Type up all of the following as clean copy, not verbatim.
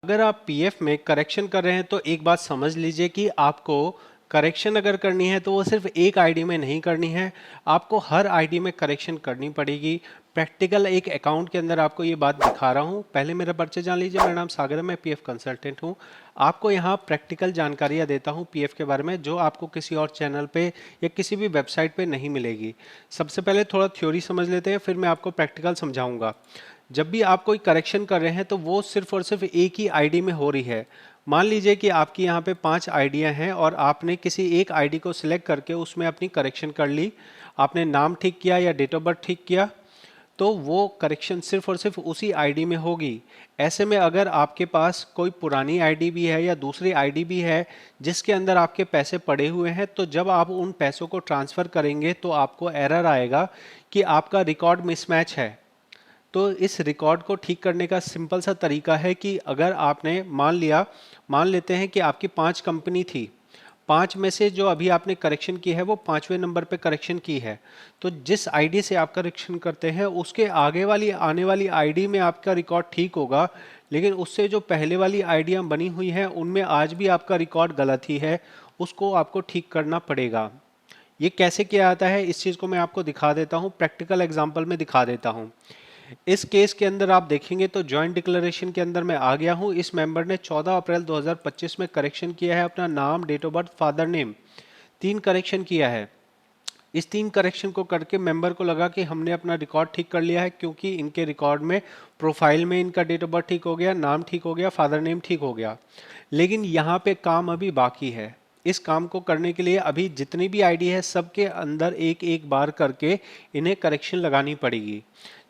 अगर आप पीएफ में करेक्शन कर रहे हैं तो एक बात समझ लीजिए कि आपको करेक्शन अगर करनी है तो वो सिर्फ एक आईडी में नहीं करनी है, आपको हर आईडी में करेक्शन करनी पड़ेगी। प्रैक्टिकल एक अकाउंट के अंदर आपको ये बात दिखा रहा हूँ। पहले मेरा परिचय जान लीजिए, मेरा नाम सागर है, मैं पीएफ कंसल्टेंट हूँ। आपको यहाँ प्रैक्टिकल जानकारियाँ देता हूँ पीएफ के बारे में जो आपको किसी और चैनल पे या किसी भी वेबसाइट पे नहीं मिलेगी। सबसे पहले थोड़ा थ्योरी समझ लेते हैं, फिर मैं आपको प्रैक्टिकल समझाऊंगा। जब भी आप कोई करेक्शन कर रहे हैं तो वो सिर्फ और सिर्फ एक ही आईडी में हो रही है। मान लीजिए कि आपकी यहाँ पे 5 आईडियाँ हैं और आपने किसी एक आईडी को सिलेक्ट करके उसमें अपनी करेक्शन कर ली, आपने नाम ठीक किया या डेट ऑफ बर्थ ठीक किया, तो वो करेक्शन सिर्फ और सिर्फ उसी आईडी में होगी। ऐसे में अगर आपके पास कोई पुरानी आईडी भी है या दूसरी आईडी भी है जिसके अंदर आपके पैसे पड़े हुए हैं, तो जब आप उन पैसों को ट्रांसफ़र करेंगे तो आपको एरर आएगा कि आपका रिकॉर्ड मिसमैच है। तो इस रिकॉर्ड को ठीक करने का सिंपल सा तरीका है कि अगर आपने मान लेते हैं कि आपकी 5 कंपनी थी, 5 में से जो अभी आपने करेक्शन की है वो 5वें नंबर पे करेक्शन की है, तो जिस आईडी से आप करेक्शन करते हैं उसके आगे वाली आने वाली आईडी में आपका रिकॉर्ड ठीक होगा, लेकिन उससे जो पहले वाली आईडियाँ बनी हुई हैं उनमें आज भी आपका रिकॉर्ड गलत ही है, उसको आपको ठीक करना पड़ेगा। ये कैसे किया जाता है इस चीज़ को मैं आपको दिखा देता हूँ, प्रैक्टिकल एग्जाम्पल में दिखा देता हूँ। इस केस के अंदर आप देखेंगे तो जॉइंट डिक्लेरेशन के अंदर मैं आ गया हूं। इस मेंबर ने 14 अप्रैल 2025 में करेक्शन किया है, अपना नाम, date of birth, father name, 3 correction किया है। इस 3 करेक्शन को करके मेंबर को लगा कि हमने अपना रिकॉर्ड ठीक कर लिया है, क्योंकि इनके रिकॉर्ड में प्रोफाइल में इनका डेट ऑफ बर्थ ठीक हो गया, नाम ठीक हो गया, फादर नेम ठीक हो गया। लेकिन यहाँ पे काम अभी बाकी है। इस काम को करने के लिए अभी जितनी भी आईडी है सबके अंदर एक एक बार करके इन्हें करेक्शन लगानी पड़ेगी।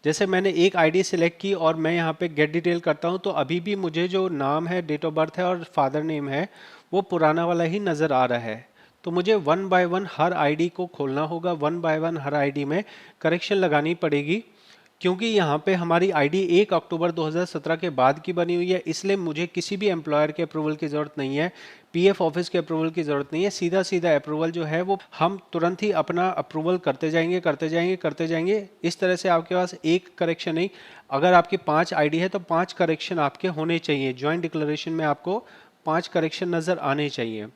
जैसे मैंने एक आईडी सिलेक्ट की और मैं यहाँ पे गेट डिटेल करता हूँ तो अभी भी मुझे जो नाम है, डेट ऑफ बर्थ है और फादर नेम है वो पुराना वाला ही नज़र आ रहा है। तो मुझे one by one her ID को खोलना होगा, one by one her ID में करेक्शन लगानी पड़ेगी, क्योंकि यहाँ पे हमारी आईडी 1 अक्टूबर 2017 के बाद की बनी हुई है, इसलिए मुझे किसी भी एम्प्लॉयर के अप्रूवल की ज़रूरत नहीं है, पीएफ ऑफिस के अप्रूवल की ज़रूरत नहीं है। सीधा सीधा अप्रूवल जो है वो हम तुरंत ही अपना अप्रूवल करते जाएंगे करते जाएंगे करते जाएंगे। इस तरह से आपके पास एक करेक्शन नहीं, अगर आपकी 5 आईडी है तो 5 करेक्शन आपके होने चाहिए। ज्वाइंट डिक्लेरेशन में आपको 5 करेक्शन नज़र आने चाहिए।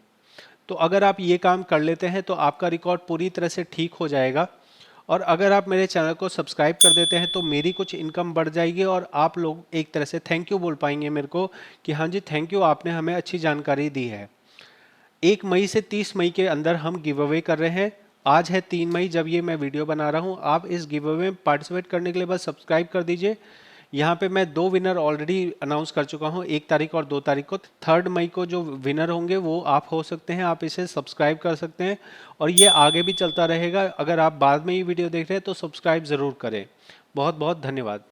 तो अगर आप ये काम कर लेते हैं तो आपका रिकॉर्ड पूरी तरह से ठीक हो जाएगा। और अगर आप मेरे चैनल को सब्सक्राइब कर देते हैं तो मेरी कुछ इनकम बढ़ जाएगी और आप लोग एक तरह से थैंक यू बोल पाएंगे मेरे को कि हाँ जी थैंक यू, आपने हमें अच्छी जानकारी दी है। 1 मई से 30 मई के अंदर हम गिव अवे कर रहे हैं। आज है 3 मई जब ये मैं वीडियो बना रहा हूँ। आप इस गिव अवे में पार्टिसिपेट करने के लिए बस सब्सक्राइब कर दीजिए। यहाँ पे मैं 2 विनर ऑलरेडी अनाउंस कर चुका हूँ, 1 तारीख और 2 तारीख को। 3 मई को जो विनर होंगे वो आप हो सकते हैं, आप इसे सब्सक्राइब कर सकते हैं और ये आगे भी चलता रहेगा। अगर आप बाद में ये वीडियो देख रहे हैं तो सब्सक्राइब ज़रूर करें। बहुत बहुत धन्यवाद।